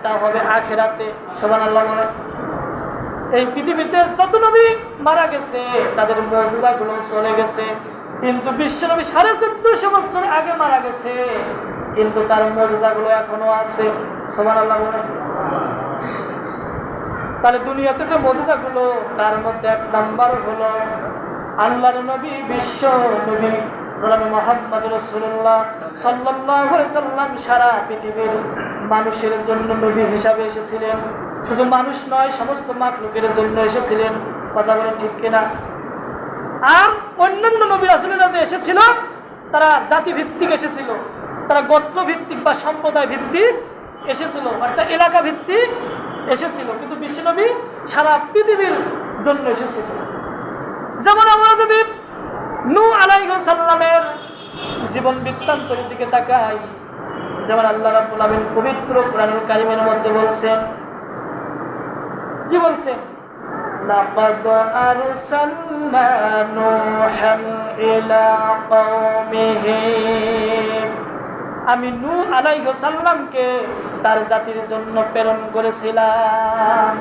হিসাবটা হবে আখিরাতে। সুবহানাল্লাহ। এই পৃথিবীতে যত নবী মারা গেছে তাদের মুজিজাগুলো চলে গেছে, কিন্তু বিশ্বনবী 1450 বছর আগে মারা গেছে, কিন্তু তার মুজিজাগুলো এখনো আছে। সুবহানাল্লাহ। তাহলে দুনিয়াতে যে মুজিজাগুলো তার মধ্যে এক নাম্বার হলো আল্লাহর নবী, বিশ্ব নবী জনাবে মুহাম্মদ রাসূলুল্লাহ সাল্লাল্লাহু আলাইহি সাল্লাম সারা পৃথিবীর মানুষের জন্য নবী হিসাবে এসেছিলেন। শুধু মানুষ নয়, সমস্ত মাখলুকের জন্য এসেছিলেন। কথা বলেন ঠিক কিনা? আর অন্যান্য নবী রাসূলরা যে এসেছিল তারা জাতি ভিত্তিক এসেছিল, তারা গোত্র ভিত্তিক বা সম্প্রদায় ভিত্তিক এসেছিল, একটা এলাকা ভিত্তিক এসেছিল, কিন্তু বিশ্বনবী সারা পৃথিবীর জন্য এসেছিল। যেমন আমরা যদি নূহ আলাইহিস সালামের জীবন বৃত্তান্তের দিকে তাকাই, যেমন আল্লাহ রাব্বুল আলামিন পবিত্র কোরআনুল কারীমের মধ্যে বলছেন, কি বলছেন? লাকাদ আরসালনা নূহান ইলা কওমিহি, আমি নূহ আলাইহিস সালামকে তার জাতির জন্য প্রেরণ করেছিলাম।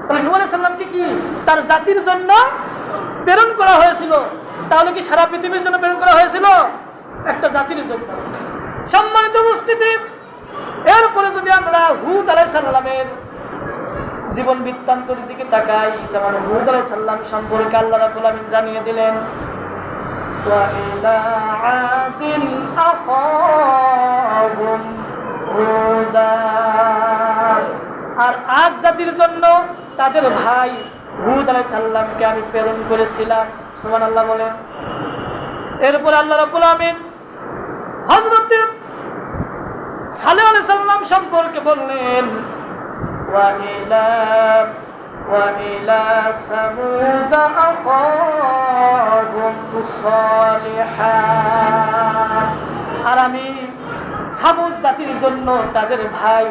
তাহলে নূহ আলাইহিস সালামকে কি তার জাতির জন্য প্রেরণ করা হয়েছিল? তাহলে কি সারা পৃথিবীর জন্য প্রেরণ করা হয়েছিল? একটা জাতির জন্য। সম্মানিত উপস্থিতি, এরপরে যদি আমরা হুদ আলাইহিস সালামের জীবন বৃত্তান্তের দিকে তাকাই, যেমন হুদ আলাইহিস সালাম সম্পর্কে আল্লাহ রাব্বুল আলামিন জানিয়ে দিলেন, ওয়া ইলা আদিন আখাহুম হুদা, আর আদ জাতির জন্য তাদের ভাই হুদ আলাইহিস সালামকে আমি প্রেরণ করেছিলাম। সুবহানাল্লাহ বলেন। এরপর আল্লাহ রাব্বুল আমিন হযরত সালেহ আলাইহিস সালাম সম্পর্কে বললেন, ওয়া ইলা সামুদ আখাহুম সালিহা, আর আমি সামুদ জাতির জন্য তাদের ভাই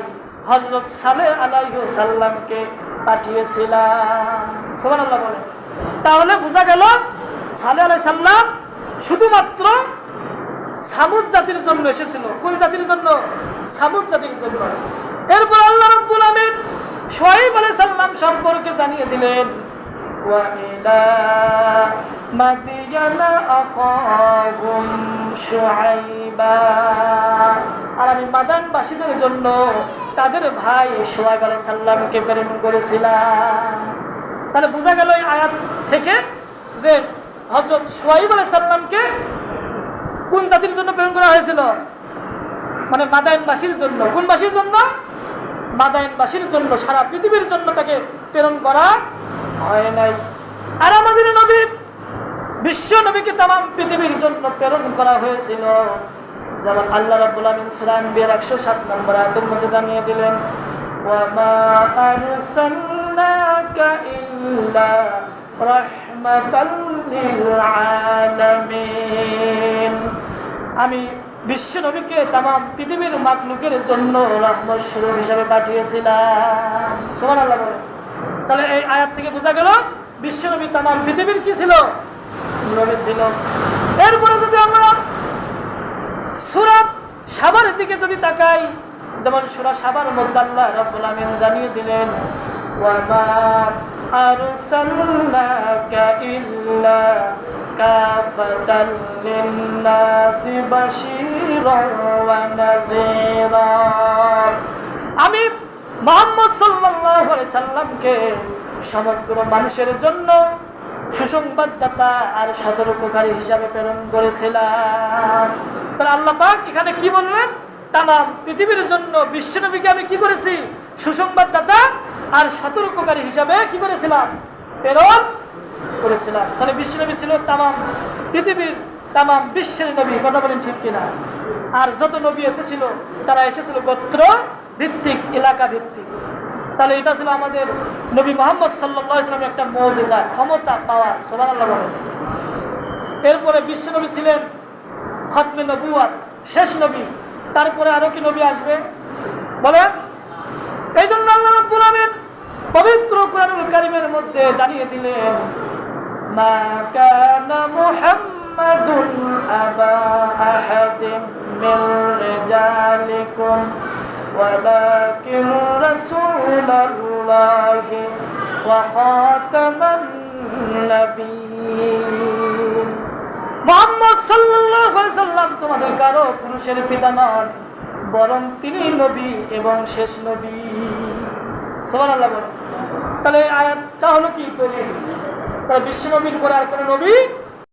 হযরত সালেহ আলাইহিস সালামকে পাঠিয়েছিলাম। সুবহানাল্লাহ বলেন। তাহলে বোঝা গেল সালেহ আলাইহিস সালাম শুধুমাত্র সামুদ জাতির জন্য এসেছিল। কোন জাতির জন্য? সামুদ জাতির জন্য। এরপর আল্লাহ রাব্বুল আমিন শুআয়ব আলাইহিস সালাম সম্পর্কে জানিয়ে দিলেন, ওয়া ইলা মাদিয়ানা আখাহুম শুআইবা, আর আমি মাদানবাসীদের জন্য তাদের ভাই শুআয়ব আলাইহিস সালামকে প্রেরণ করেছিলাম। তাহলে বোঝা গেল এই আয়াত থেকে যে হযরত শুআয়ব আলাইহিস সালামকে কোন জাতির জন্য প্রেরণ করা হয়েছিল? মানে মাদায়েনবাসীর জন্য। কোন বাসীর জন্য? মাদায়েনবাসীর জন্য। সারা পৃথিবীর জন্য তাকে প্রেরণ করা হয় নাই। আর আমাদের নবী, বিশ্ব নবীকে তামাম পৃথিবীর জন্য প্রেরণ করা হয়েছিল। যেমন আল্লাহ রাব্বুল আমিন সূরা আনবিয়ার 107 নম্বর আয়াতের মধ্যে জানিয়ে দিলেন, ওয়া মা আরসালনাকা ইল্লা রাহমাতাল লিল আলামিন, আমি বিশ্ব নবীকে তামাম পৃথিবীর মাখলুকের জন্য রহমত স্বরূপ হিসাবে পাঠিয়েছিলাম। সুবহানাল্লাহ বলেন। তাহলে এই আয়াত থেকে বোঝা গেল বিশ্ব নবী তামাম পৃথিবীর কি ছিল? নবী ছিল। এরপরে যদি আমরা সূরা সাবার দিকে যদি তাকাই, যেমন সূরা সাবার মধ্যে আল্লাহ রাব্বুল আমিন জানিয়ে দিলেন, ওয়া মা আরসালনাকা ইল্লা কাফাতাল লিন্নাসি বাশীরান ওয়া নাযীরা, আমি মুহাম্মদ সাল্লাল্লাহু আলাইহি সাল্লামকে সমগ্র মানুষের জন্য সুসংবাদদাতা আর সতর্ককারী হিসাবে প্রেরণ করেছিলাম। তাহলে আল্লাহ পাক এখানে কি বললেন? তামাম পৃথিবীর জন্য বিশ্বনবীকে আমি কি করেছি? সুসংবাদদাতা আর সতর্ককারী হিসাবে কি করেছিলাম? প্রেরণ করেছিলাম। তাহলে বিশ্বনবী ছিল তামাম পৃথিবীর, তামাম বিশ্বের নবী। কথা বলেন ঠিক কিনা? আর যত নবী এসেছিল তারা এসেছিল গোত্র ভিত্তিক, এলাকা ভিত্তিক। তাহলে এটা ছিল আমাদের নবী মুহাম্মদ সাল্লাল্লাহু আলাইহি ওয়াসাল্লামের একটা মুজিজা, ক্ষমতা, পাওয়ার। সুবহানাল্লাহ বলেন। এরপরে বিশ্বনবী ছিলেন খতমে নবুয়ত, শেষ নবী। তারপরে আরো কি নবী আসবে বলেন? এই জন্য আল্লাহ রাব্বুল আমিন পবিত্র কোরআনুল কারীমের মধ্যে জানিয়ে দিলেন, মা কানা মুহাম্মাদুন আবা আহাদিম মিন রিজালিকুম ওয়ালাকিন রাসূলাল্লাহি ওয়া খাতামান নাবিয়্যিন। মুহাম্মদ সাল্লাল্লাহু আলাইহি সাল্লাম তোমাদের কারো পুরুষের পিতা নন, বরং তিনি নবী এবং শেষ নবী। সুবহানাল্লাহ বলেন। তাহলে আয়াতটা হলো কি দলিল? তাহলে বিশ্ব নবীর পরে আর কোনো নবী